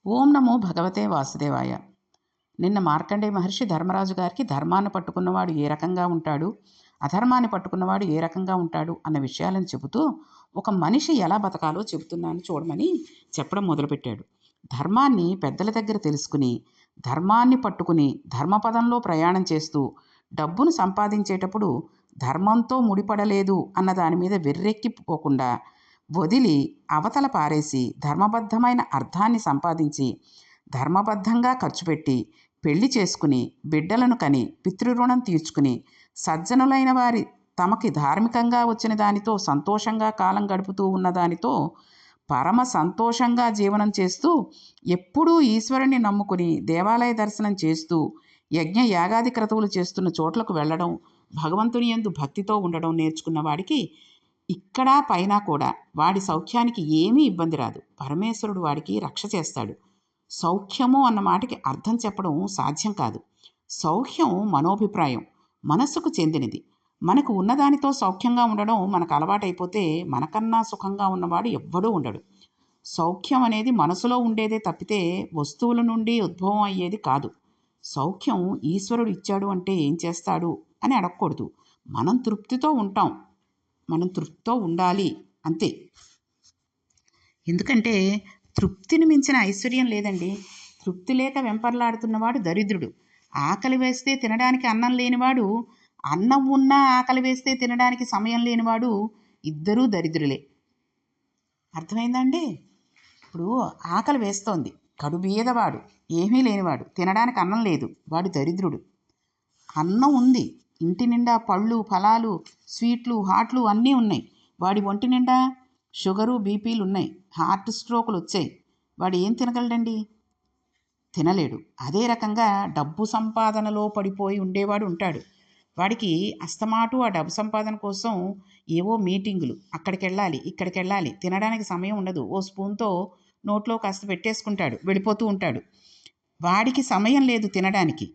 ఓం నమో భగవతే వాసుదేవాయ. నిన్న మార్కండేయ మహర్షి ధర్మరాజు గారికి ధర్మాన్ని పట్టుకున్నవాడు ఏ రకంగా ఉంటాడు, అధర్మాన్ని పట్టుకున్నవాడు ఏ రకంగా ఉంటాడు అన్న విషయాలను చెబుతూ ఒక మనిషి ఎలా బతకాలో చెబుతున్నాను చూడమని చెప్పడం మొదలుపెట్టాడు. ధర్మాన్ని పెద్దల దగ్గర తెలుసుకుని, ధర్మాన్ని పట్టుకుని ధర్మపదంలో ప్రయాణం చేస్తూ డబ్బును సంపాదించేటప్పుడు ధర్మంతో ముడిపడలేదు అన్న దాని మీద వెర్రెక్కిపోకుండా వదిలి అవతల పారేసి ధర్మబద్ధమైన అర్థాన్ని సంపాదించి ధర్మబద్ధంగా ఖర్చుపెట్టి పెళ్లి చేసుకుని బిడ్డలను కని పితృరుణం తీర్చుకుని సజ్జనులైన వారి తమకి ధార్మికంగా వచ్చిన దానితో సంతోషంగా కాలం గడుపుతూ ఉన్న దానితో పరమ సంతోషంగా జీవనం చేస్తూ ఎప్పుడూ ఈశ్వరుని నమ్ముకుని దేవాలయ దర్శనం చేస్తూ యజ్ఞ యాగాది క్రతువులు చేస్తున్న చోట్లకు వెళ్ళడం, భగవంతుని యందు భక్తితో ఉండడం నేర్చుకున్న వాడికి ఇక్కడ పైన కూడా వాడి సౌఖ్యానికి ఏమీ ఇబ్బంది రాదు. పరమేశ్వరుడు వాడికి రక్ష చేస్తాడు. సౌఖ్యము అన్న మాటకి అర్థం చెప్పడం సాధ్యం కాదు. సౌఖ్యం మనోభిప్రాయం, మనస్సుకు చెందినది. మనకు ఉన్నదానితో సౌఖ్యంగా ఉండడం మనకు అలవాటైపోతే మనకన్నా సుఖంగా ఉన్నవాడు ఎవ్వడూ ఉండడు. సౌఖ్యం అనేది మనసులో ఉండేదే తప్పితే వస్తువుల నుండి ఉద్భవం అయ్యేది కాదు. సౌఖ్యం ఈశ్వరుడు ఇచ్చాడు అంటే ఏం చేస్తాడు అని అడగకూడదు. మనం తృప్తితో ఉంటాం, మనం తృప్తితో ఉండాలి అంతే. ఎందుకంటే తృప్తిని మించిన ఐశ్వర్యం లేదండి. తృప్తి లేక వెంపర్లాడుతున్నవాడు దరిద్రుడు. ఆకలి వేస్తే తినడానికి అన్నం లేనివాడు, అన్నం ఉన్నా ఆకలి వేస్తే తినడానికి సమయం లేనివాడు ఇద్దరూ దరిద్రులే. అర్థమైందండి? ఇప్పుడు ఆకలి వేస్తోంది, కడుబీదవాడు, ఏమీ లేనివాడు, తినడానికి అన్నం లేదు, వాడు దరిద్రుడు. అన్నం ఉంది, ఇంటి నిండా పళ్ళు ఫలాలు స్వీట్లు హాట్లు అన్నీ ఉన్నాయి, వాడి ఒంటి నిండా షుగరు బీపీలు ఉన్నాయి, హార్ట్ స్ట్రోకులు వచ్చాయి, వాడు ఏం తినగలడండి? తినలేడు. అదే రకంగా డబ్బు సంపాదనలో పడిపోయి ఉండేవాడు ఉంటాడు. వాడికి అస్తమాటు ఆ డబ్బు సంపాదన కోసం ఏవో మీటింగులు, అక్కడికి వెళ్ళాలి ఇక్కడికి వెళ్ళాలి, తినడానికి సమయం ఉండదు. ఓ స్పూన్తో నోట్లో కాస్త పెట్టేసుకుంటాడు, వెళ్ళిపోతూ ఉంటాడు. వాడికి సమయం లేదు తినడానికి.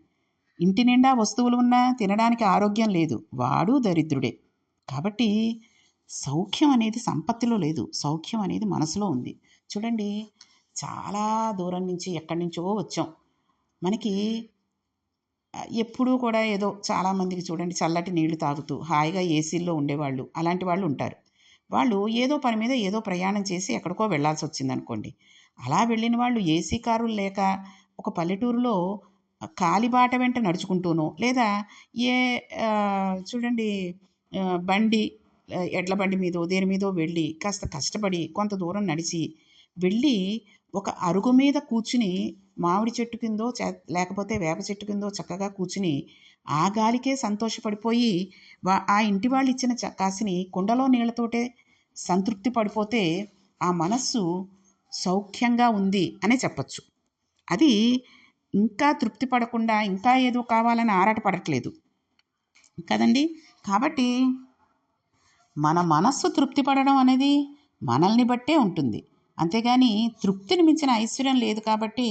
ఇంటి నిండా వస్తువులు ఉన్నా తినడానికి ఆరోగ్యం లేదు, వాడు దరిద్రుడే. కాబట్టి సౌఖ్యం అనేది సంపత్తిలో లేదు, సౌఖ్యం అనేది మనసులో ఉంది. చూడండి, చాలా దూరం నుంచి ఎక్కడి నుంచో వచ్చాం. మనకి ఎప్పుడూ కూడా ఏదో చాలామందికి చూడండి చల్లటి నీళ్లు తాగుతూ హాయిగా ఏసీల్లో ఉండేవాళ్ళు, అలాంటి వాళ్ళు ఉంటారు. వాళ్ళు ఏదో పని మీద ఏదో ప్రయాణం చేసి ఎక్కడికో వెళ్ళాల్సి వచ్చిందనుకోండి. అలా వెళ్ళిన వాళ్ళు ఏసీ కారులు లేక ఒక పల్లెటూరులో కాలిబాట వెంట నడుచుకుంటూనో లేదా ఏ చూడండి బండి, ఎడ్ల బండి మీదో దేని మీదో వెళ్ళి కాస్త కష్టపడి కొంత దూరం నడిచి వెళ్ళి ఒక అరుగు మీద కూర్చుని మామిడి చెట్టు కిందో లేకపోతే వేప చెట్టు కిందో చక్కగా కూర్చుని ఆ గాలికే సంతోషపడిపోయి ఆ ఇంటి వాళ్ళు ఇచ్చిన కాసిని కుండలో నీళ్లతోటే సంతృప్తి పడిపోతే ఆ మనస్సు సౌఖ్యంగా ఉంది అనే చెప్పచ్చు. అది ఇంకా తృప్తి పడకుండా ఇంకా ఏదో కావాలని ఆరాటపడట్లేదు కదండి. కాబట్టి మన మనస్సు తృప్తి పడడం అనేది మనల్ని బట్టే ఉంటుంది, అంతేగాని తృప్తిని మించిన ఐశ్వర్యం లేదు. కాబట్టి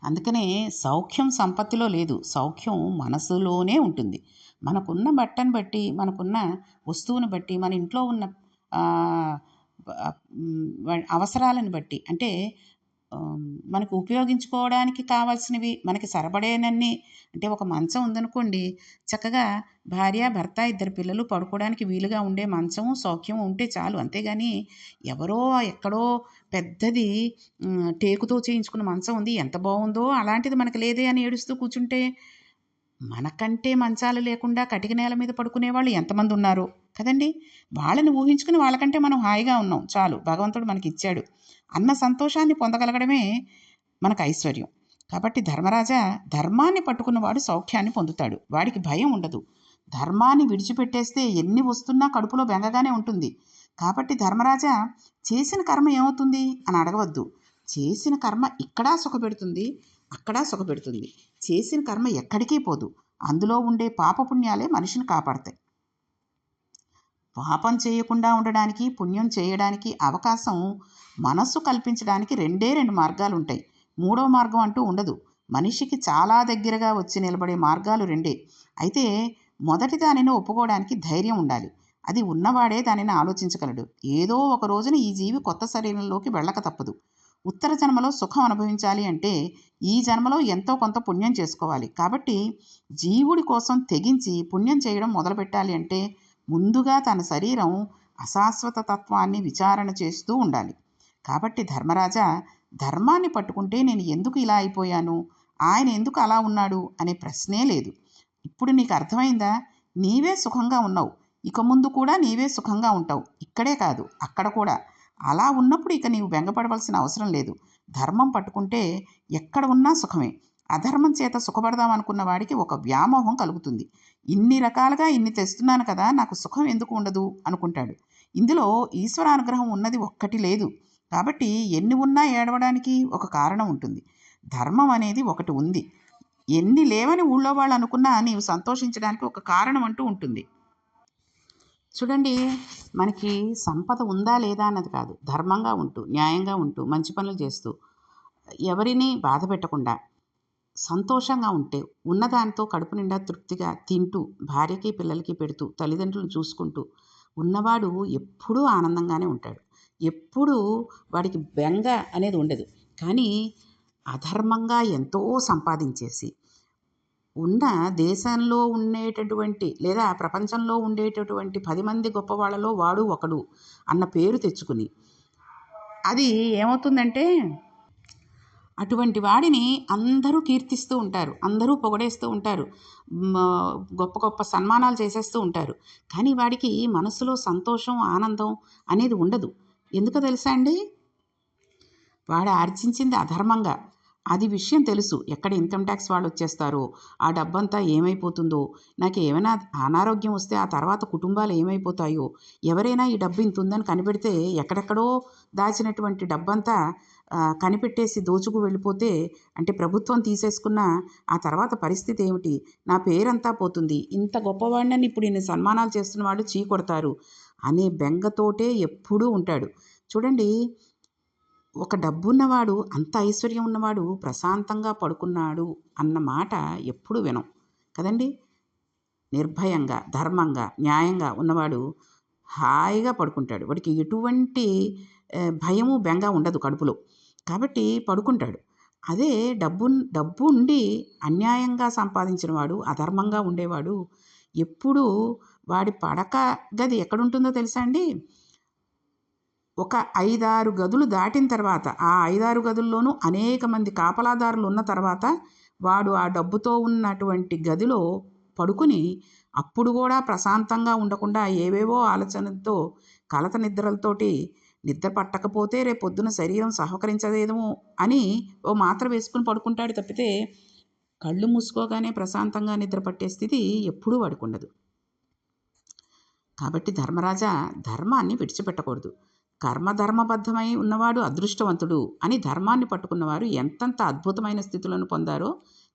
అందుకనే సౌఖ్యం సంపత్తిలో లేదు, సౌఖ్యం మనసులోనే ఉంటుంది. మనకున్న బట్టను బట్టి, మనకున్న వస్తువును బట్టి, మన ఇంట్లో ఉన్న అవసరాలను బట్టి, అంటే మనకు ఉపయోగించుకోవడానికి కావాల్సినవి మనకి సరిపడేనన్ని, అంటే ఒక మంచం ఉందనుకోండి, చక్కగా భార్య భర్త ఇద్దరు పిల్లలు పడుకోవడానికి వీలుగా ఉండే మంచం సౌఖ్యం ఉంటే చాలు. అంతేగాని ఎవరో ఎక్కడో పెద్దది టేకుతో చేయించుకున్న మంచం ఉంది, ఎంత బాగుందో, అలాంటిది మనకు లేదే అని ఏడుస్తూ కూర్చుంటే మనకంటే మంచాలు లేకుండా కటిక నేల మీద పడుకునే వాళ్ళు ఎంతమంది ఉన్నారు కదండి. వాళ్ళని ఊహించుకుని వాళ్ళకంటే మనం హాయిగా ఉన్నాం చాలు, భగవంతుడు మనకి ఇచ్చాడు అన్న సంతోషాన్ని పొందగలగడమే మనకు ఐశ్వర్యం. కాబట్టి ధర్మరాజా, ధర్మాన్ని పట్టుకున్నవాడు సౌఖ్యాన్ని పొందుతాడు, వాడికి భయం ఉండదు. ధర్మాన్ని విడిచిపెట్టేస్తే ఎన్ని వస్తున్నా కడుపులో బెంగగానే ఉంటుంది. కాబట్టి ధర్మరాజా, చేసిన కర్మ ఏమవుతుంది అని అడగవద్దు. చేసిన కర్మ ఇక్కడా సుఖపెడుతుంది, అక్కడా సుఖపెడుతుంది. చేసిన కర్మ ఎక్కడికి పోదు, అందులో ఉండే పాపపుణ్యాలే మనిషిని కాపాడతాయి. పాపం చేయకుండా ఉండడానికి, పుణ్యం చేయడానికి అవకాశం మనస్సు కల్పించడానికి రెండు మార్గాలు ఉంటాయి. మూడో మార్గం అంటూ ఉండదు. మనిషికి చాలా దగ్గరగా వచ్చి నిలబడే మార్గాలు రెండే. అయితే మొదటి దానిని ఒప్పుకోవడానికి ధైర్యం ఉండాలి. అది ఉన్నవాడే దానిని ఆలోచించగలడు. ఏదో ఒక రోజున ఈ జీవి కొత్త శరీరంలోకి వెళ్ళక తప్పదు. ఉత్తర జన్మలో సుఖం అనుభవించాలి అంటే ఈ జన్మలో ఎంతో కొంత పుణ్యం చేసుకోవాలి. కాబట్టి జీవుడి కోసం తెగించి పుణ్యం చేయడం మొదలుపెట్టాలి అంటే ముందుగా తన శరీరం అశాశ్వత తత్వాన్ని విచారణ చేస్తూ ఉండాలి. కాబట్టి ధర్మరాజా, ధర్మాన్ని పట్టుకుంటే నేను ఎందుకు ఇలా అయిపోయాను, ఆయన ఎందుకు అలా ఉన్నాడు అనే ప్రశ్నే లేదు. ఇప్పుడు నీకు అర్థమైందా? నీవే సుఖంగా ఉన్నావు, ఇక ముందు కూడా నీవే సుఖంగా ఉంటావు. ఇక్కడే కాదు, అక్కడ కూడా. అలా ఉన్నప్పుడు ఇక నీవు బెంగపడవలసిన అవసరం లేదు. ధర్మం పట్టుకుంటే ఎక్కడ ఉన్నా సుఖమే. అధర్మం చేత సుఖపడదాం అనుకున్న వాడికి ఒక వ్యామోహం కలుగుతుంది. ఇన్ని రకాలుగా ఇన్ని తెస్తున్నాను కదా, నాకు సుఖం ఎందుకు ఉండదు అనుకుంటాడు. ఇందులో ఈశ్వరానుగ్రహం ఉన్నది ఒక్కటి లేదు. కాబట్టి ఎన్ని ఉన్నా ఏడవడానికి ఒక కారణం ఉంటుంది. ధర్మం అనేది ఒకటి ఉంది. ఎన్ని లేవని ఊళ్ళో వాళ్ళు అనుకున్నా నీవు సంతోషించడానికి ఒక కారణం అంటూ ఉంటుంది. చూడండి, మనకి సంపద ఉందా లేదా అన్నది కాదు, ధర్మంగా ఉంటూ, న్యాయంగా ఉంటూ, మంచి పనులు చేస్తూ, ఎవరిని బాధ పెట్టకుండా సంతోషంగా ఉంటే, ఉన్నదానితో కడుపు నిండా తృప్తిగా తింటూ, భార్యకి పిల్లలకి పెడుతూ, తల్లిదండ్రులను చూసుకుంటూ ఉన్నవాడు ఎప్పుడూ ఆనందంగానే ఉంటాడు. ఎప్పుడూ వాడికి బెంగ అనేది ఉండదు. కానీ అధర్మంగా ఎంతో సంపాదించేసి ఉన్న దేశంలో ఉండేటటువంటి లేదా ప్రపంచంలో ఉండేటటువంటి 10 మంది గొప్పవాళ్ళలో వాడు ఒకడు అన్న పేరు తెచ్చుకుని అది ఏమవుతుందంటే అటువంటి వాడిని అందరూ కీర్తిస్తూ ఉంటారు, అందరూ పొగడేస్తూ ఉంటారు, గొప్ప గొప్ప సన్మానాలు చేసేస్తూ ఉంటారు. కానీ వాడికి మనసులో సంతోషం, ఆనందం అనేది ఉండదు. ఎందుకో తెలుసా అండి? వాడు ఆర్జించింది అధర్మంగా. అది విషయం తెలుసు. ఎక్కడ ఇన్కమ్ ట్యాక్స్ వాళ్ళు వచ్చేస్తారో, ఆ డబ్బంతా ఏమైపోతుందో, నాకు ఏమైనా అనారోగ్యం వస్తే ఆ తర్వాత కుటుంబాలు ఏమైపోతాయో, ఎవరైనా ఈ డబ్బు ఇంత ఉందని కనిపెడితే ఎక్కడెక్కడో దాచినటువంటి డబ్బంతా కనిపెట్టేసి దోచుకు వెళ్ళిపోతే, అంటే ప్రభుత్వం తీసేసుకున్న ఆ తర్వాత పరిస్థితి ఏమిటి, నా పేరంతా పోతుంది, ఇంత గొప్పవాడిని ఇప్పుడు ఇన్ని సన్మానాలు చేస్తున్న వాళ్ళు చీకొడతారు అనే బెంగతోటే ఎప్పుడూ ఉంటాడు. చూడండి, ఒక డబ్బున్నవాడు, అంత ఐశ్వర్యం ఉన్నవాడు ప్రశాంతంగా పడుకున్నాడు అన్న మాట ఎప్పుడు వినం కదండి. నిర్భయంగా, ధర్మంగా, న్యాయంగా ఉన్నవాడు హాయిగా పడుకుంటాడు. వాడికి ఎటువంటి భయము, బెంగ ఉండదు కడుపులో. కాబట్టి పడుకుంటాడు. అదే డబ్బు ఉండి అన్యాయంగా సంపాదించిన వాడు, అధర్మంగా ఉండేవాడు ఎప్పుడూ వాడి పడక గది ఎక్కడుంటుందో తెలుసా అండి? ఒక 5-6 గదులు దాటిన తర్వాత, ఆ 5-6 గదుల్లోనూ అనేక మంది కాపలాదారులు ఉన్న తర్వాత వాడు ఆ డబ్బుతో ఉన్నటువంటి గదిలో పడుకుని అప్పుడు కూడా ప్రశాంతంగా ఉండకుండా ఏవేవో ఆలోచనలతో, కలత నిద్రలతోటి నిద్ర పట్టకపోతే రేపు పొద్దున శరీరం సహకరించదేమో అని ఓ మాత్ర వేసుకుని పడుకుంటాడు తప్పితే కళ్ళు మూసుకోగానే ప్రశాంతంగా నిద్ర పట్టే స్థితి ఎప్పుడూ వాడికి ఉండదు. కాబట్టి ధర్మరాజా, ధర్మాన్ని విడిచిపెట్టకూడదు. కర్మధర్మబద్ధమై ఉన్నవాడు అదృష్టవంతుడు అని ధర్మాన్ని పట్టుకున్నవారు ఎంతంత అద్భుతమైన స్థితులను పొందారో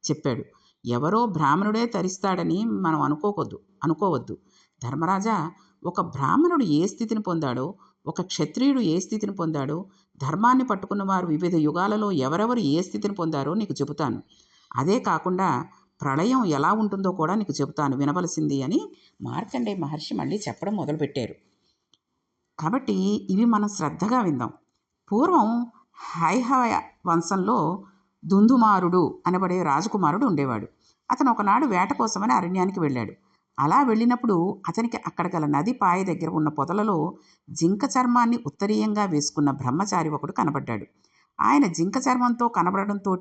చెప్పాడు. ఎవరో బ్రాహ్మణుడే తరిస్తాడని మనం అనుకోవద్దు. ధర్మరాజా, ఒక బ్రాహ్మణుడు ఏ స్థితిని పొందాడో, ఒక క్షత్రియుడు ఏ స్థితిని పొందాడో, ధర్మాన్ని పట్టుకున్నవారు వివిధ యుగాలలో ఎవరెవరు ఏ స్థితిని పొందారో నీకు చెబుతాను. అదే కాకుండా ప్రళయం ఎలా ఉంటుందో కూడా నీకు చెబుతాను, వినవలసింది అని మార్కండేయ మహర్షి మళ్ళీ చెప్పడం మొదలుపెట్టారు. కాబట్టి ఇవి మనం శ్రద్ధగా విందాం. పూర్వం హైహయ వంశంలో దుందుమారుడు అనబడే రాజకుమారుడు ఉండేవాడు. అతను ఒకనాడు వేట కోసమని అరణ్యానికి వెళ్ళాడు. అలా వెళ్ళినప్పుడు అతనికి అక్కడ గల నది పాయ దగ్గర ఉన్న పొదలలో జింక చర్మాన్ని ఉత్తరీయంగా వేసుకున్న బ్రహ్మచారి ఒకడు కనబడ్డాడు. ఆయన జింక చర్మంతో కనబడడంతో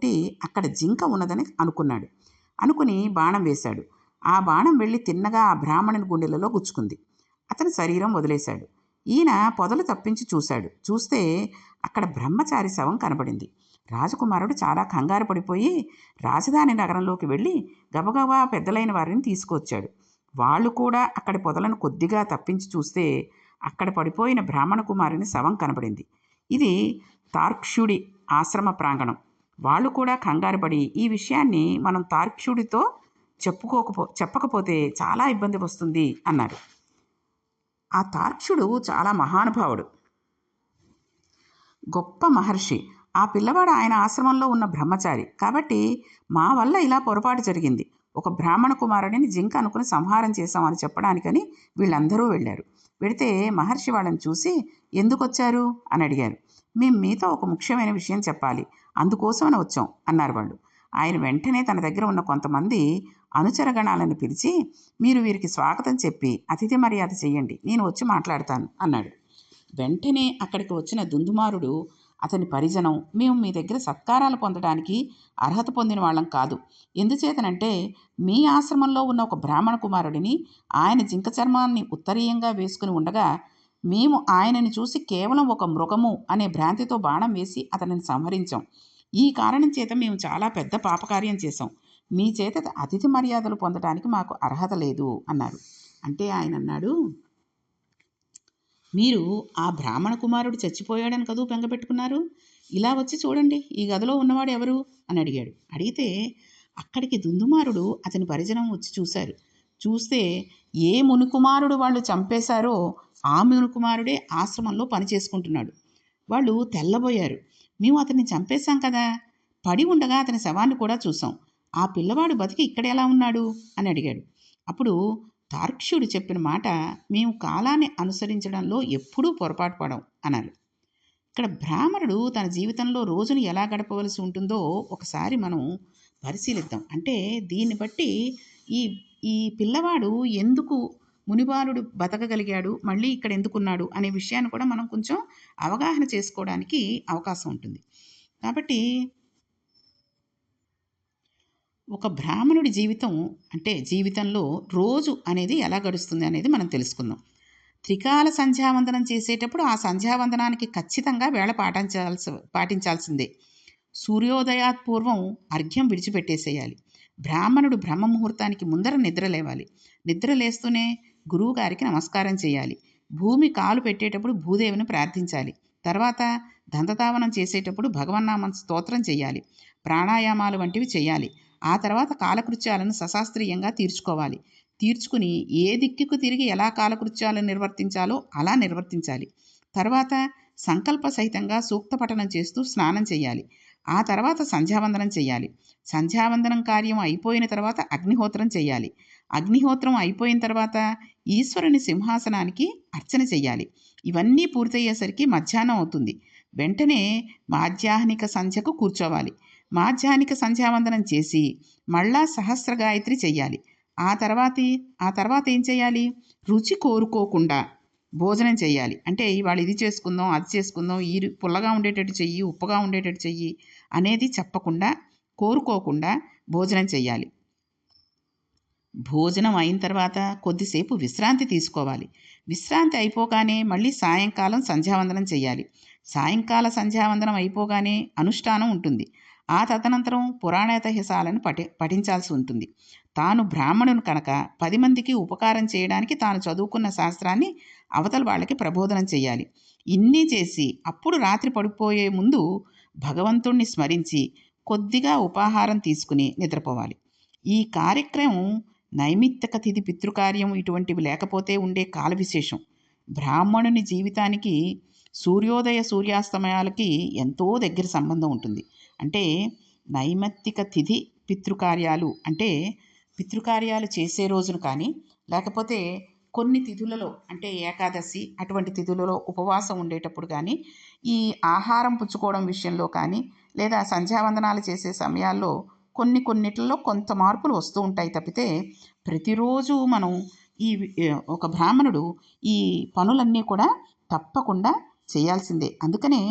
అక్కడ జింక ఉన్నదని అనుకుని బాణం వేశాడు. ఆ బాణం వెళ్ళి తిన్నగా ఆ బ్రాహ్మణుని గుండెలలో గుచ్చుకుంది. అతని శరీరం వదిలేశాడు. ఈయన పొదలు తప్పించి చూస్తే అక్కడ బ్రహ్మచారి శవం కనబడింది. రాజకుమారుడు చాలా కంగారు పడిపోయి రాజధాని నగరంలోకి వెళ్ళి గబగబా పెద్దలైన వారిని తీసుకొచ్చాడు. వాళ్ళు కూడా అక్కడి పొదలను కొద్దిగా తప్పించి చూస్తే అక్కడ పడిపోయిన బ్రాహ్మణ కుమారుని శవం కనబడింది. ఇది తార్క్ష్యుడి ఆశ్రమ ప్రాంగణం. వాళ్ళు కూడా కంగారు పడి ఈ విషయాన్ని మనం తార్క్ష్యుడితో చెప్పకపోతే చాలా ఇబ్బంది వస్తుంది అన్నారు. ఆ తార్క్ష్యుడు చాలా మహానుభావుడు, గొప్ప మహర్షి. ఆ పిల్లవాడు ఆయన ఆశ్రమంలో ఉన్న బ్రహ్మచారి. కాబట్టి మా వల్ల ఇలా పొరపాటు జరిగింది, ఒక బ్రాహ్మణ కుమారుడిని జింక అనుకుని సంహారం చేశామని చెప్పడానికని వీళ్ళందరూ వెళ్ళారు. వెడితే మహర్షి వాళ్ళని చూసి ఎందుకు వచ్చారు అని అడిగారు. మేము మీతో ఒక ముఖ్యమైన విషయం చెప్పాలి, అందుకోసమని వచ్చాం అన్నారు వాళ్ళు. ఆయన వెంటనే తన దగ్గర ఉన్న కొంతమంది అనుచరగణాలను పిలిచి, మీరు వీరికి స్వాగతం చెప్పి అతిథి మర్యాద చెయ్యండి, నేను వచ్చి మాట్లాడతాను అన్నాడు. వెంటనే అక్కడికి వచ్చిన దుందుమారుడు అతని పరిజనం, మేము మీ దగ్గర సత్కారాలు పొందడానికి అర్హత పొందిన వాళ్ళం కాదు. ఎందుచేతనంటే మీ ఆశ్రమంలో ఉన్న ఒక బ్రాహ్మణ కుమారుడిని ఆయన జింక చర్మాన్ని ఉత్తరీయంగా వేసుకుని ఉండగా మేము ఆయనని చూసి కేవలం ఒక మృగము అనే భ్రాంతితో బాణం వేసి అతనిని సంహరించాం. ఈ కారణం చేత మేము చాలా పెద్ద పాపకార్యం చేశాం. మీ చేత అతిథి మర్యాదలు పొందడానికి మాకు అర్హత లేదు అన్నారు. అంటే ఆయన అన్నాడు, మీరు ఆ బ్రాహ్మణ కుమారుడు చచ్చిపోయాడని కదూ బెంగపెట్టుకున్నారు, ఇలా వచ్చి చూడండి, ఈ గదిలో ఉన్నవాడు ఎవరు అని అడిగాడు. అడిగితే అక్కడికి దుందుమారుడు అతని పరిజనం వచ్చి చూశారు. చూస్తే ఏ మునికుమారుడు వాళ్ళు చంపేశారో ఆ మునికుమారుడే ఆశ్రమంలో పని చేసుకుంటున్నాడు. వాళ్ళు తెల్లబోయారు. మేము అతన్ని చంపేశాం కదా, పడి ఉండగా అతని శవాన్ని కూడా చూసాం, ఆ పిల్లవాడు బతికి ఇక్కడ ఎలా ఉన్నాడు అని అడిగాడు. అప్పుడు తార్క్ష్యుడు చెప్పిన మాట, మేము కాలాన్ని అనుసరించడంలో ఎప్పుడూ పొరపాటు పడం అన్నారు. ఇక్కడ బ్రాహ్మణుడు తన జీవితంలో రోజును ఎలా గడపవలసి ఉంటుందో ఒకసారి మనం పరిశీలిద్దాం. అంటే దీన్ని బట్టి ఈ ఈ పిల్లవాడు ఎందుకు మునిబాలుడు బతకగలిగాడు, మళ్ళీ ఇక్కడ ఎందుకున్నాడు అనే విషయాన్ని కూడా మనం కొంచెం అవగాహన చేసుకోవడానికి అవకాశం ఉంటుంది. కాబట్టి ఒక బ్రాహ్మణుడి జీవితం అంటే జీవితంలో రోజు అనేది ఎలా గడుస్తుంది అనేది మనం తెలుసుకుందాం. త్రికాల సంధ్యావందనం చేసేటప్పుడు ఆ సంధ్యావందనానికి ఖచ్చితంగా వేళ పాటించాల్సిందే. సూర్యోదయాత్ పూర్వం అర్ఘ్యం విడిచిపెట్టేసేయాలి. బ్రాహ్మణుడు బ్రహ్మ ముహూర్తానికి ముందర నిద్ర లేవాలి. నిద్ర లేస్తూనే గురువుగారికి నమస్కారం చేయాలి. భూమి కాలు పెట్టేటప్పుడు భూదేవిని ప్రార్థించాలి. తర్వాత దంతతావనం చేసేటప్పుడు భగవన్నామం స్తోత్రం చేయాలి. ప్రాణాయామాలు వంటివి చేయాలి. ఆ తర్వాత కాలకృత్యాలను సశాస్త్రీయంగా తీర్చుకోవాలి. తీర్చుకుని ఏ దిక్కుకు తిరిగి ఎలా కాలకృత్యాలను నిర్వర్తించాలో అలా నిర్వర్తించాలి. తర్వాత సంకల్ప సహితంగా సూక్త పఠనం చేస్తూ స్నానం చేయాలి. ఆ తర్వాత సంధ్యావందనం చేయాలి. సంధ్యావందనం కార్యం అయిపోయిన తర్వాత అగ్నిహోత్రం చేయాలి. అగ్నిహోత్రం అయిపోయిన తర్వాత ఈశ్వరుని సింహాసనానికి అర్చన చేయాలి. ఇవన్నీ పూర్తయ్యేసరికి మధ్యాహ్నం అవుతుంది. వెంటనే మాధ్యాహ్నిక సంధ్యకు కూర్చోవాలి. మాధ్యాహ్నిక సంధ్యావందనం చేసి మళ్ళా సహస్ర గాయత్రి చెయ్యాలి. ఆ తర్వాత ఏం చేయాలి? రుచి కోరుకోకుండా భోజనం చేయాలి. అంటే ఇవాళ ఇది చేసుకుందాం, అది చేసుకుందాం, ఈ పుల్లగా ఉండేటట్టు చెయ్యి, ఉప్పుగా ఉండేటట్టు చెయ్యి అనేది చెప్పకుండా, కోరుకోకుండా భోజనం చేయాలి. భోజనం అయిన తర్వాత కొద్దిసేపు విశ్రాంతి తీసుకోవాలి. విశ్రాంతి అయిపోగానే మళ్ళీ సాయంకాలం సంధ్యావందనం చేయాలి. సాయంకాల సంధ్యావందనం అయిపోగానే అనుష్ఠానం ఉంటుంది. ఆ తదనంతరం పురాణేతహిసాలను పఠించాల్సి ఉంటుంది. తాను బ్రాహ్మణుని కనుక 10 మందికి ఉపకారం చేయడానికి తాను చదువుకున్న శాస్త్రాన్ని అవతల వాళ్ళకి ప్రబోధనం చేయాలి. ఇన్ని చేసి అప్పుడు రాత్రి పడిపోయే ముందు భగవంతుణ్ణి స్మరించి కొద్దిగా ఉపాహారం తీసుకుని నిద్రపోవాలి. ఈ కార్యక్రమం నైమిత్తిక తిథి పితృకార్యం ఇటువంటివి లేకపోతే ఉండే కాల విశేషం. బ్రాహ్మణుని జీవితానికి సూర్యోదయ సూర్యాస్తమయాలకి ఎంతో దగ్గర సంబంధం ఉంటుంది. అంటే నైమిత్తిక తిథి పితృకార్యాలు అంటే పితృకార్యాలు చేసే రోజును కానీ, లేకపోతే కొన్ని తిథులలో అంటే ఏకాదశి అటువంటి తిథులలో ఉపవాసం ఉండేటప్పుడు కానీ, ఈ ఆహారం పుచ్చుకోవడం విషయంలో కానీ, లేదా సంధ్యావందనాలు చేసే సమయాల్లో కొన్నిట్లలో కొంత మార్పులు వస్తూ ఉంటాయి తప్పితే ప్రతిరోజు మనం ఈ ఒక బ్రాహ్మణుడు ఈ పనులన్నీ కూడా తప్పకుండా చేయాల్సిందే. అందుకనే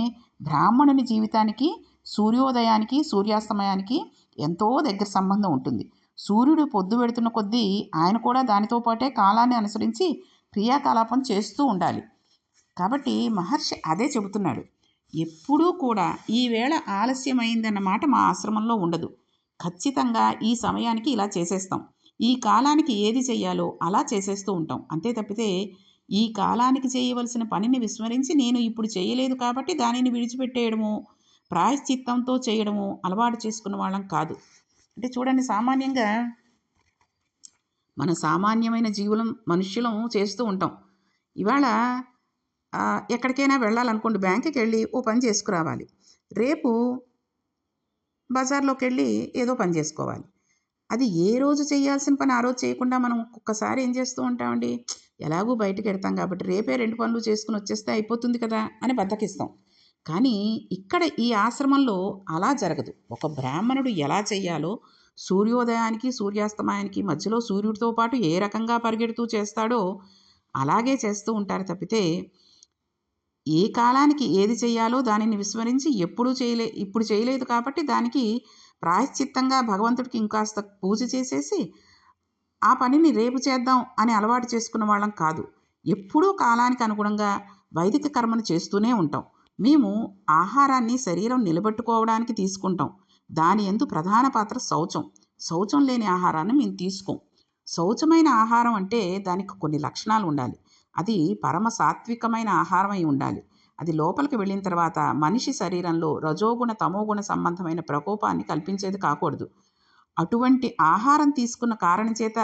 బ్రాహ్మణుని జీవితానికి సూర్యోదయానికి సూర్యాస్తమయానికి ఎంతో దగ్గర సంబంధం ఉంటుంది. సూర్యుడు పొద్దు పెడుతున్న కొద్దీ ఆయన కూడా దానితో పాటే కాలాన్ని అనుసరించి క్రియాకలాపం చేస్తూ ఉండాలి. కాబట్టి మహర్షి అదే చెబుతున్నాడు. ఎప్పుడూ కూడా ఈ వేళ ఆలస్యమైందన్నమాట మా ఆశ్రమంలో ఉండదు. ఖచ్చితంగా ఈ సమయానికి ఇలా చేసేస్తాం. ఈ కాలానికి ఏది చెయ్యాలో అలా చేసేస్తూ ఉంటాం. అంతే తప్పితే ఈ కాలానికి చేయవలసిన పనిని విస్మరించి నేను ఇప్పుడు చేయలేదు కాబట్టి దానిని విడిచిపెట్టేయడము, ప్రాయశ్చిత్తంతో చేయడము అలవాటు చేసుకున్న వాళ్ళం కాదు. అంటే చూడండి, సామాన్యంగా మన సామాన్యమైన జీవులం మనుష్యులం చేస్తూ ఉంటాం. ఇవాళ ఎక్కడికైనా వెళ్ళాలనుకోండి, బ్యాంకుకి వెళ్ళి ఓ పని చేసుకురావాలి. రేపు బజార్లోకి వెళ్ళి ఏదో పని చేసుకోవాలి. అది ఏ రోజు చేయాల్సిన పని ఆ రోజు చేయకుండా మనం ఒక్కొక్కసారి ఏం చేస్తూ ఉంటామండి, ఎలాగూ బయటకు వెళ్తాం కాబట్టి రేపే 2 పనులు చేసుకుని వచ్చేస్తే అయిపోతుంది కదా అని బద్దకిస్తాం. కానీ ఇక్కడ ఈ ఆశ్రమంలో అలా జరగదు. ఒక బ్రాహ్మణుడు ఎలా చెయ్యాలో సూర్యోదయానికి సూర్యాస్తమయానికి మధ్యలో సూర్యుడితో పాటు ఏ రకంగా పరిగెడుతూ చేస్తాడో అలాగే చేస్తూ ఉంటారు తప్పితే ఏ కాలానికి ఏది చేయాలో దానిని విస్మరించి ఇప్పుడు చేయలేదు కాబట్టి దానికి ప్రాయశ్చిత్తంగా భగవంతుడికి ఇంకాస్త పూజ చేసేసి ఆ పనిని రేపు చేద్దాం అని అలవాటు చేసుకున్న వాళ్ళం కాదు. ఎప్పుడూ కాలానికి అనుగుణంగా వైదిక కర్మను చేస్తూనే ఉంటాం. మేము ఆహారాన్ని శరీరం నిలబెట్టుకోవడానికి తీసుకుంటాం. దాని యందు ప్రధాన పాత్ర శౌచం. శౌచం లేని ఆహారాన్ని మేము తీసుకోం. శౌచమైన ఆహారం అంటే దానికి కొన్ని లక్షణాలు ఉండాలి. అది పరమ సాత్వికమైన ఆహారం అయి ఉండాలి. అది లోపలికి వెళ్ళిన తర్వాత మనిషి శరీరంలో రజోగుణ తమోగుణ సంబంధమైన ప్రకోపాన్ని కల్పించేది కాకూడదు. అటువంటి ఆహారం తీసుకున్న కారణం చేత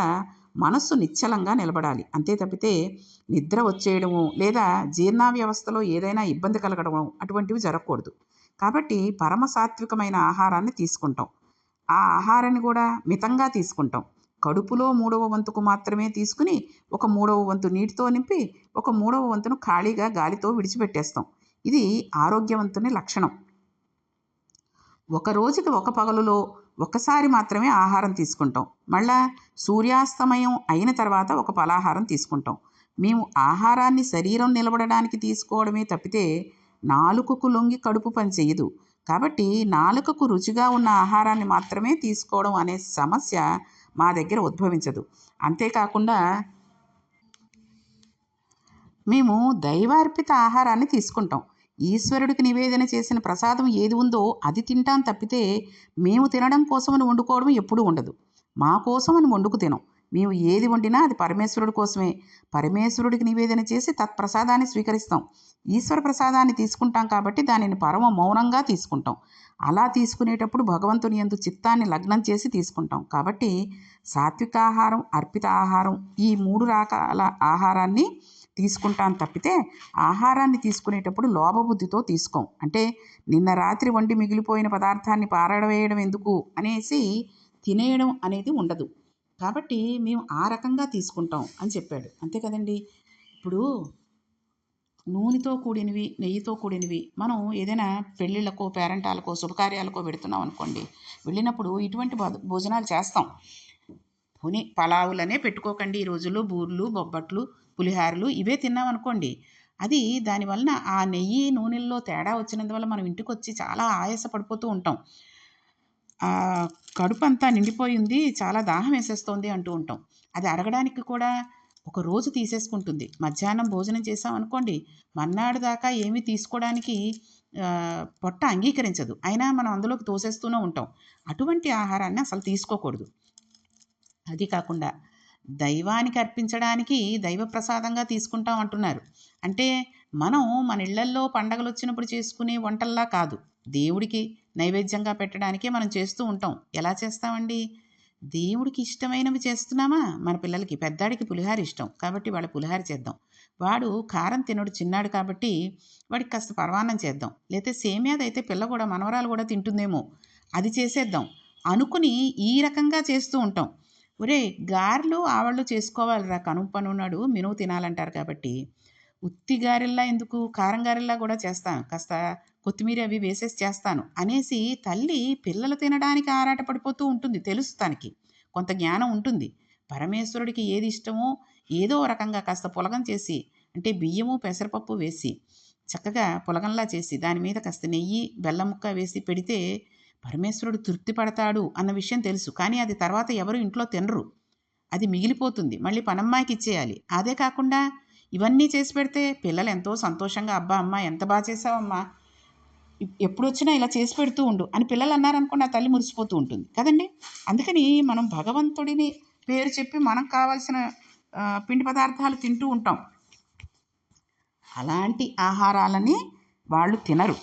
మనస్సు నిశ్చలంగా నిలబడాలి. అంతే తప్పితే నిద్ర వచ్చేయడము లేదా జీర్ణ వ్యవస్థలో ఏదైనా ఇబ్బంది కలగడము అటువంటివి జరగకూడదు. కాబట్టి పరమ సాత్వికమైన ఆహారాన్ని తీసుకుంటాం. ఆ ఆహారాన్ని కూడా మితంగా తీసుకుంటాం. కడుపులో 3వ వంతుకు మాత్రమే తీసుకుని ఒక 3వ వంతు నీటితో నింపి ఒక 3వ వంతును ఖాళీగా గాలితో విడిచిపెట్టేస్తాం. ఇది ఆరోగ్యవంతుని లక్షణం. ఒక రోజుకి ఒక పగలులో ఒక్కసారి మాత్రమే ఆహారం తీసుకుంటాం. మళ్ళా సూర్యాస్తమయం అయిన తర్వాత ఒక ఫలాహారం తీసుకుంటాం. మేము ఆహారాన్ని శరీరం నిలబడడానికి తీసుకోవడమే తప్పితే నాలుకకు లొంగి కడుపు పని చెయ్యదు. కాబట్టి నాలుకకు రుచిగా ఉన్న ఆహారాన్ని మాత్రమే తీసుకోవడం అనే సమస్య మా దగ్గర ఉద్భవించదు. అంతేకాకుండా మేము దైవార్పిత ఆహారాన్ని తీసుకుంటాం. ఈశ్వరుడికి నివేదన చేసిన ప్రసాదం ఏది ఉందో అది తింటాం తప్పితే మేము తినడం కోసమని వండుకోవడం ఎప్పుడూ ఉండదు. మా కోసమని వండుకు తినం. మేము ఏది వండినా అది పరమేశ్వరుడి కోసమే. పరమేశ్వరుడికి నివేదన చేసి తత్ప్రసాదాన్ని స్వీకరిస్తాం. ఈశ్వర ప్రసాదాన్ని తీసుకుంటాం కాబట్టి దానిని పరమ మౌనంగా తీసుకుంటాం. అలా తీసుకునేటప్పుడు భగవంతుని యందు చిత్తాన్ని లగ్నం చేసి తీసుకుంటాం. కాబట్టి సాత్వికాహారం, అర్పిత ఆహారం ఈ 3 రకాల ఆహారాన్ని తీసుకుంటాం తప్పితే ఆహారాన్ని తీసుకునేటప్పుడు లోభబుద్ధితో తీసుకోం. అంటే నిన్న రాత్రి వండి మిగిలిపోయిన పదార్థాన్ని పారవేయడం ఎందుకు అనేసి తినేయడం అనేది ఉండదు. కాబట్టి మేము ఆ రకంగా తీసుకుంటాం అని చెప్పాడు. అంతే కదండి. ఇప్పుడు నూనెతో కూడినవి, నెయ్యితో కూడినవి మనం ఏదైనా పెళ్ళిళ్ళకో పేరంటాలకో శుభకార్యాలకో పెడుతున్నాం అనుకోండి, వెళ్ళినప్పుడు ఇటువంటి భోజనాలు చేస్తాం. పోనీ పలావులనే పెట్టుకోకండి. ఈ రోజుల్లో బూర్లు, బొబ్బట్లు, పులిహారలు ఇవే తిన్నాం అనుకోండి, అది దానివలన ఆ నెయ్యి నూనెల్లో తేడా వచ్చినందువల్ల మనం ఇంటికి వచ్చి చాలా ఆయాస పడిపోతూ ఉంటాం. కడుపు అంతా నిండిపోయింది, చాలా దాహం వేసేస్తోంది అంటూ ఉంటాం. అది అరగడానికి కూడా ఒక రోజు తీసేసుకుంటుంది. మధ్యాహ్నం భోజనం చేసాం అనుకోండి, మర్నాడు దాకా ఏమీ తీసుకోవడానికి పొట్ట అంగీకరించదు. అయినా మనం అందులోకి తోసేస్తూనే ఉంటాం. అటువంటి ఆహారాన్ని అసలు తీసుకోకూడదు. అది కాకుండా దైవానికి అర్పించడానికి దైవ ప్రసాదంగా తీసుకుంటాం అంటున్నారు. అంటే మనం మన ఇళ్లల్లో పండగలు వచ్చినప్పుడు చేసుకునే వంటల్లా కాదు, దేవుడికి నైవేద్యంగా పెట్టడానికే మనం చేస్తూ ఉంటాం. ఎలా చేస్తామండి? దేవుడికి ఇష్టమైనవి చేస్తున్నామా? మన పిల్లలకి పెద్దాడికి పులిహార ఇష్టం కాబట్టి వాళ్ళ పులిహార చేద్దాం. వాడు కారం తినడు, చిన్నాడు కాబట్టి వాడికి కాస్త పరమాన్నం చేద్దాం. లేకపోతే సేమియాదైతే పిల్ల కూడా మనవరాలు కూడా తింటుందేమో, అది చేసేద్దాం అనుకుని ఈ రకంగా చేస్తూ ఉంటాం. ఒరే గారెలు ఆవళ్ళు చేసుకోవాలిరా, కనుమ పనున్నాడు మినువు తినాలంటారు కాబట్టి ఉత్తి గారెల్లా ఎందుకు, కారం గారెల్లా కూడా చేస్తాను, కాస్త కొత్తిమీర అవి వేసేసి చేస్తాను అనేసి తల్లి పిల్లలు తినడానికి ఆరాటపడిపోతూ ఉంటుంది. తెలుసు, తనకి కొంత జ్ఞానం ఉంటుంది. పరమేశ్వరుడికి ఏది ఇష్టమో ఏదో రకంగా కాస్త పులగం చేసి, అంటే బియ్యము పెసరపప్పు వేసి చక్కగా పులగంలా చేసి దాని మీద కాస్త నెయ్యి బెల్లం ముక్క వేసి పెడితే పరమేశ్వరుడు తృప్తి పడతాడు అన్న విషయం తెలుసు. కానీ అది తర్వాత ఎవరు ఇంట్లో తినరు, అది మిగిలిపోతుంది, మళ్ళీ పనమ్మాయికి ఇచ్చేయాలి. అదే కాకుండా ఇవన్నీ చేసి పెడితే పిల్లలు ఎంతో సంతోషంగా, అబ్బా అమ్మ ఎంత బాగా చేసావమ్మా, ఎప్పుడు వచ్చినా ఇలా చేసి పెడుతూ ఉండు అని పిల్లలు అన్నారనుకోండి, ఆ తల్లి మురిసిపోతూ ఉంటుంది కదండి. అందుకని మనం భగవంతుడిని పేరు చెప్పి మనకు కావాల్సిన పిండి పదార్థాలు తింటూ ఉంటాం. అలాంటి ఆహారాలని వాళ్ళు తినరు.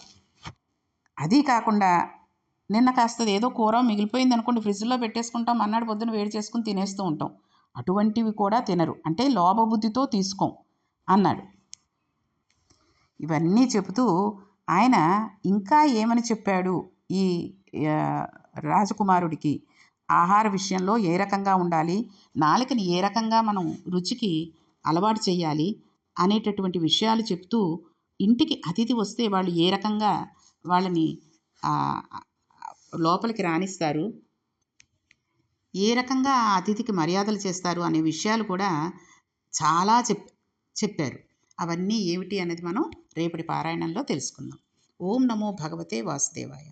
అది కాకుండా నిన్న కాస్త ఏదో కూర మిగిలిపోయింది అనుకోండి, ఫ్రిడ్జ్లో పెట్టేసుకుంటాం, అన్నాడు పొద్దున వేడి చేసుకుని తినేస్తూ ఉంటాం. అటువంటివి కూడా తినరు. అంటే లోభబుద్ధితో తీసుకోం అన్నాడు. ఇవన్నీ చెబుతూ ఆయన ఇంకా ఏమని చెప్పాడు ఈ రాజకుమారుడికి, ఆహార విషయంలో ఏ రకంగా ఉండాలి, నాలుకని ఏ రకంగా మనం రుచికి అలవాటు చేయాలి అనేటటువంటి విషయాలు చెప్తూ ఇంటికి అతిథి వస్తే వాళ్ళు ఏ రకంగా వాళ్ళని ఆ, లోపలికి రాణిస్తారు, ఏ రకంగా ఆ అతిథికి మర్యాదలు చేస్తారు అనే విషయాలు కూడా చాలా చెప్పారు. అవన్నీ ఏమిటి అనేది మనం రేపటి పారాయణంలో తెలుసుకుందాం. ఓం నమో భగవతే వాసుదేవాయ.